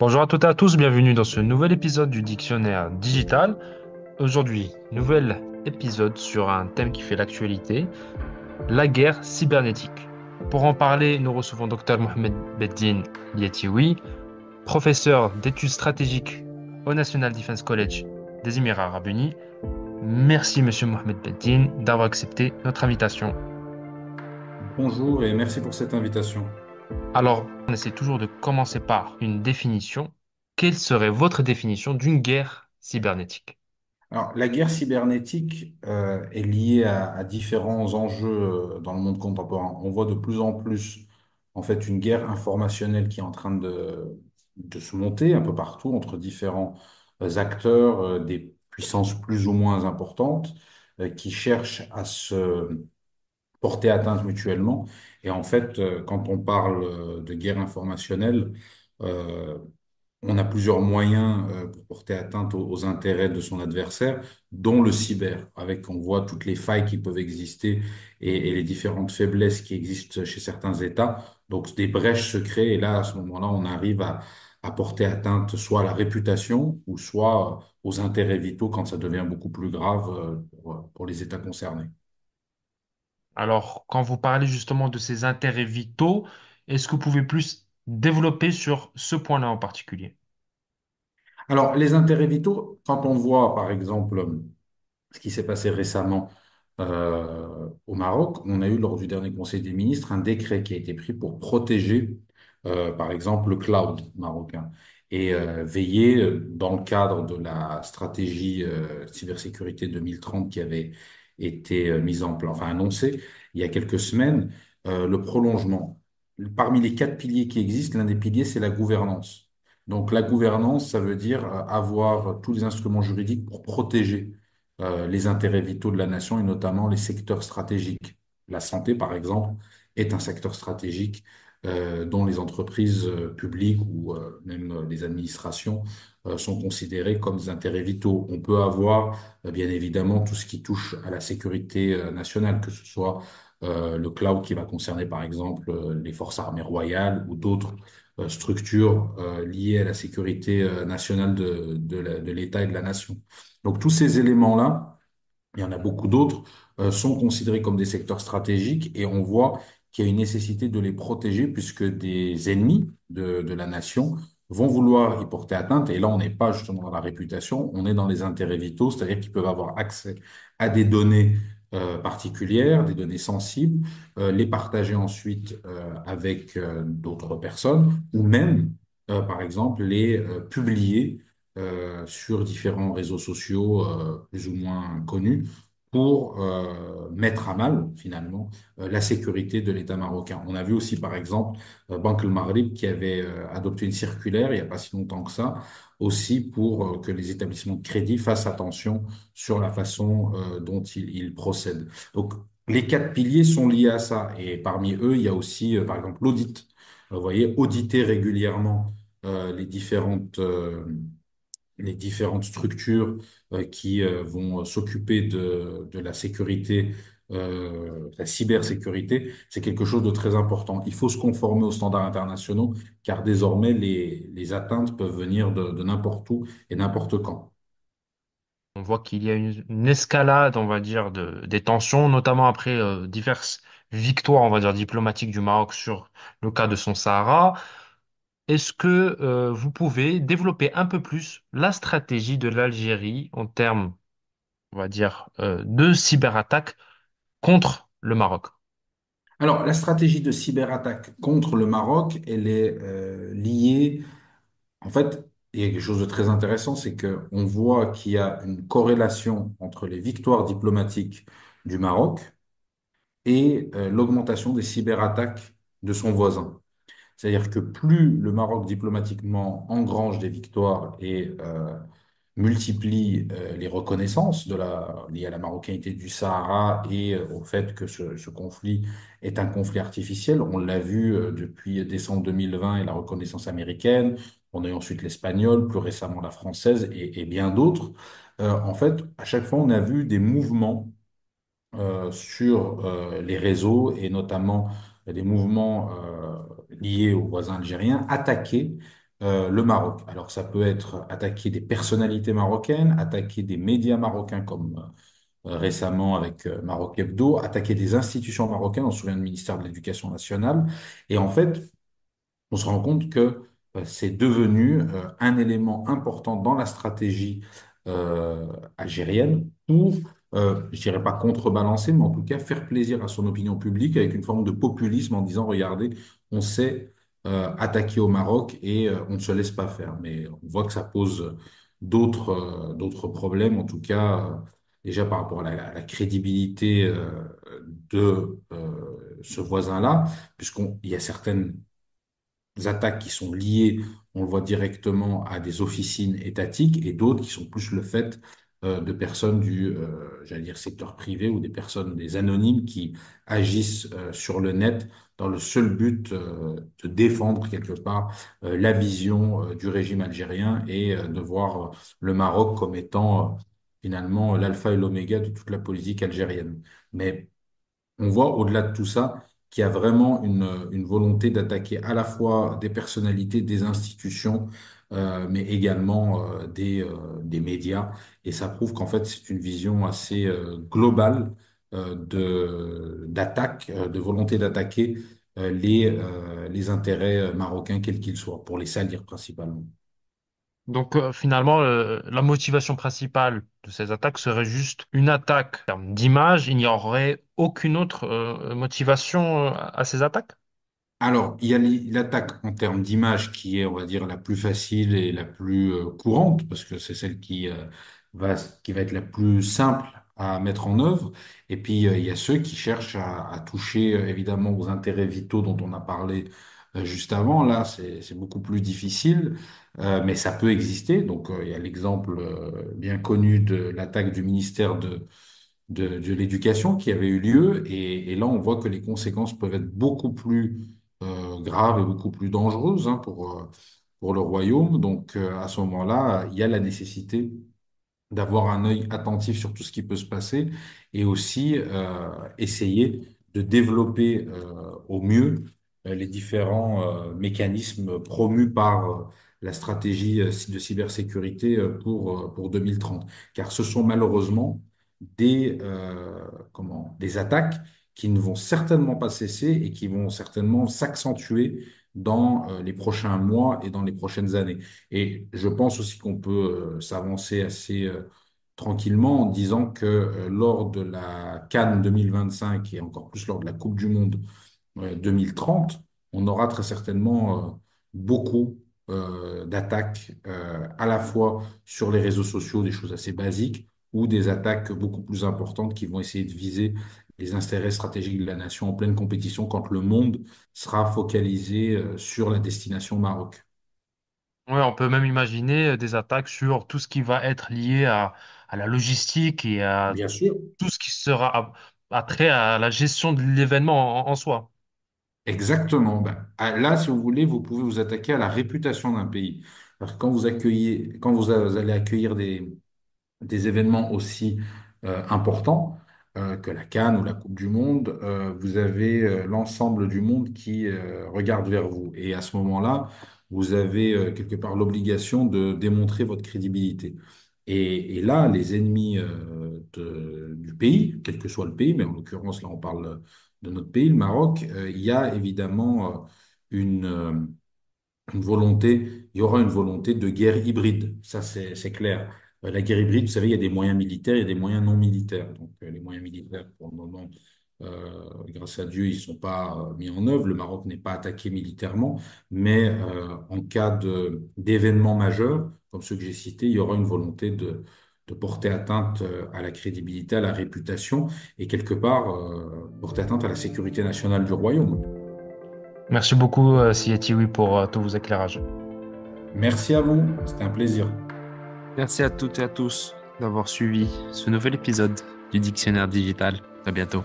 Bonjour à toutes et à tous, bienvenue dans ce nouvel épisode du Dictionnaire digital. Aujourd'hui, nouvel épisode sur un thème qui fait l'actualité, la guerre cybernétique. Pour en parler, nous recevons Dr Mohamed Beddine Yetioui, professeur d'études stratégiques au National Defense College des Émirats Arabes Unis. Merci Monsieur Mohamed Beddine d'avoir accepté notre invitation. Bonjour et merci pour cette invitation. Alors, on essaie toujours de commencer par une définition. Quelle serait votre définition d'une guerre cybernétique? Alors, la guerre cybernétique est liée à différents enjeux dans le monde contemporain. On voit de plus en plus, en fait, une guerre informationnelle qui est en train de se monter un peu partout entre différents acteurs, des puissances plus ou moins importantes, qui cherchent à se porter atteinte mutuellement. Et en fait, quand on parle de guerre informationnelle, euh, on a plusieurs moyens pour porter atteinte aux intérêts de son adversaire, dont le cyber, avec on voit toutes les failles qui peuvent exister et les différentes faiblesses qui existent chez certains États. Donc des brèches se créent et là, à ce moment-là, on arrive à porter atteinte soit à la réputation ou soit aux intérêts vitaux quand ça devient beaucoup plus grave pour les États concernés. Alors, quand vous parlez justement de ces intérêts vitaux, est-ce que vous pouvez plus développer sur ce point-là en particulier? Alors, les intérêts vitaux, quand on voit, par exemple, ce qui s'est passé récemment au Maroc, on a eu lors du dernier Conseil des ministres un décret qui a été pris pour protéger, par exemple, le cloud marocain et veiller, dans le cadre de la stratégie cybersécurité 2030 qui avait été mise en place, enfin annoncée il y a quelques semaines, le prolongement. Parmi les quatre piliers qui existent, l'un des piliers, c'est la gouvernance. Donc la gouvernance, ça veut dire avoir tous les instruments juridiques pour protéger les intérêts vitaux de la nation et notamment les secteurs stratégiques. La santé, par exemple, est un secteur stratégique dont les entreprises publiques ou même les administrations sont considérées comme des intérêts vitaux. On peut avoir, bien évidemment, tout ce qui touche à la sécurité nationale, que ce soit le cloud qui va concerner, par exemple, les forces armées royales ou d'autres structures liées à la sécurité nationale de l'État et de la nation. Donc tous ces éléments-là, il y en a beaucoup d'autres, sont considérés comme des secteurs stratégiques et on voit qu'il y a une nécessité de les protéger puisque des ennemis de la nation vont vouloir y porter atteinte. Et là, on n'est pas justement dans la réputation, on est dans les intérêts vitaux, c'est-à-dire qu'ils peuvent avoir accès à des données particulières, des données sensibles, les partager ensuite avec d'autres personnes ou même, par exemple, les publier sur différents réseaux sociaux plus ou moins connus pour mettre à mal finalement la sécurité de l'État marocain. On a vu aussi par exemple Banque El Maghrib qui avait adopté une circulaire il n'y a pas si longtemps que ça, aussi pour que les établissements de crédit fassent attention sur la façon dont ils procèdent. Donc les quatre piliers sont liés à ça et parmi eux il y a aussi par exemple l'audit. Vous voyez, auditer régulièrement les les différentes structures qui vont s'occuper de la sécurité, la cybersécurité, c'est quelque chose de très important. Il faut se conformer aux standards internationaux, car désormais, les atteintes peuvent venir de n'importe où et n'importe quand. On voit qu'il y a une escalade, on va dire, des tensions, notamment après diverses victoires, on va dire, diplomatiques du Maroc sur le cas de son Sahara. Est-ce que vous pouvez développer un peu plus la stratégie de l'Algérie en termes, on va dire, de cyberattaque contre le Maroc? Alors, la stratégie de cyberattaque contre le Maroc, elle est liée. En fait, il y a quelque chose de très intéressant, c'est qu'on voit qu'il y a une corrélation entre les victoires diplomatiques du Maroc et l'augmentation des cyberattaques de son voisin. C'est-à-dire que plus le Maroc diplomatiquement engrange des victoires et multiplie les reconnaissances liées à la marocanité du Sahara et au fait que ce conflit est un conflit artificiel, on l'a vu depuis décembre 2020 et la reconnaissance américaine, on a eu ensuite l'espagnol, plus récemment la française et bien d'autres. En fait, à chaque fois, on a vu des mouvements sur les réseaux et notamment des mouvements liés aux voisins algériens attaquer le Maroc. Alors ça peut être attaquer des personnalités marocaines, attaquer des médias marocains comme récemment avec Maroc Hebdo, attaquer des institutions marocaines, on se souvient du ministère de l'Éducation nationale. Et en fait, on se rend compte que c'est devenu un élément important dans la stratégie algérienne pour, je dirais pas contrebalancer, mais en tout cas faire plaisir à son opinion publique avec une forme de populisme en disant, regardez, on sait attaquer au Maroc et on ne se laisse pas faire. Mais on voit que ça pose d'autres problèmes, en tout cas, déjà par rapport à la crédibilité de ce voisin-là, puisqu'il y a certaines attaques qui sont liées, on le voit directement, à des officines étatiques et d'autres qui sont plus le fait de personnes j'allais dire, secteur privé ou des personnes, des anonymes qui agissent sur le net dans le seul but de défendre quelque part la vision du régime algérien et de voir le Maroc comme étant finalement l'alpha et l'oméga de toute la politique algérienne. Mais on voit au-delà de tout ça qu'il y a vraiment une volonté d'attaquer à la fois des personnalités, des institutions, mais également des médias. Et ça prouve qu'en fait, c'est une vision assez globale d'attaque, de volonté d'attaquer les intérêts marocains, quels qu'ils soient, pour les salir principalement. Donc finalement, la motivation principale de ces attaques serait juste une attaque en termes d'image. Il n'y aurait aucune autre motivation à ces attaques? Alors, il y a l'attaque en termes d'image qui est, on va dire, la plus facile et la plus courante, parce que c'est celle qui va être la plus simple à mettre en œuvre. Et puis, il y a ceux qui cherchent à toucher, évidemment, aux intérêts vitaux dont on a parlé juste avant. Là, c'est beaucoup plus difficile, mais ça peut exister. Donc, il y a l'exemple bien connu de l'attaque du ministère de l'éducation qui avait eu lieu. Et là, on voit que les conséquences peuvent être beaucoup plus graves et beaucoup plus dangereuses hein, pour le royaume. Donc, à ce moment-là, il y a la nécessité d'avoir un œil attentif sur tout ce qui peut se passer et aussi essayer de développer au mieux les différents mécanismes promus par la stratégie de cybersécurité pour 2030. Car ce sont malheureusement des attaques qui ne vont certainement pas cesser et qui vont certainement s'accentuer dans les prochains mois et dans les prochaines années. Et je pense aussi qu'on peut s'avancer assez tranquillement en disant que lors de la CAN 2025 et encore plus lors de la Coupe du Monde 2030, on aura très certainement beaucoup d'attaques à la fois sur les réseaux sociaux, des choses assez basiques, ou des attaques beaucoup plus importantes qui vont essayer de viser les intérêts stratégiques de la nation en pleine compétition quand le monde sera focalisé sur la destination Maroc. Oui, on peut même imaginer des attaques sur tout ce qui va être lié à la logistique et à Bien sûr. tout ce qui sera trait à la gestion de l'événement en soi. Exactement. Ben, là, si vous voulez, vous pouvez vous attaquer à la réputation d'un pays. Parce que quand allez accueillir des événements aussi importants que la CAN ou la Coupe du Monde, vous avez l'ensemble du monde qui regarde vers vous. Et à ce moment-là, vous avez quelque part l'obligation de démontrer votre crédibilité. Et là, les ennemis du pays, quel que soit le pays, mais en l'occurrence, là, on parle de notre pays, le Maroc, il y a évidemment une, euh, une volonté, il y aura une volonté de guerre hybride. Ça, c'est clair. La guerre hybride, vous savez, il y a des moyens militaires et des moyens non militaires. Donc, les moyens militaires, pour le moment, grâce à Dieu, ils ne sont pas mis en œuvre. Le Maroc n'est pas attaqué militairement. Mais en cas d'événements majeurs, comme ceux que j'ai cités, il y aura une volonté de porter atteinte à la crédibilité, à la réputation et quelque part porter atteinte à la sécurité nationale du royaume. Merci beaucoup, Sieti, oui, pour tous vos éclairages. Merci à vous, c'était un plaisir. Merci à toutes et à tous d'avoir suivi ce nouvel épisode du Dictionnaire digital. À bientôt.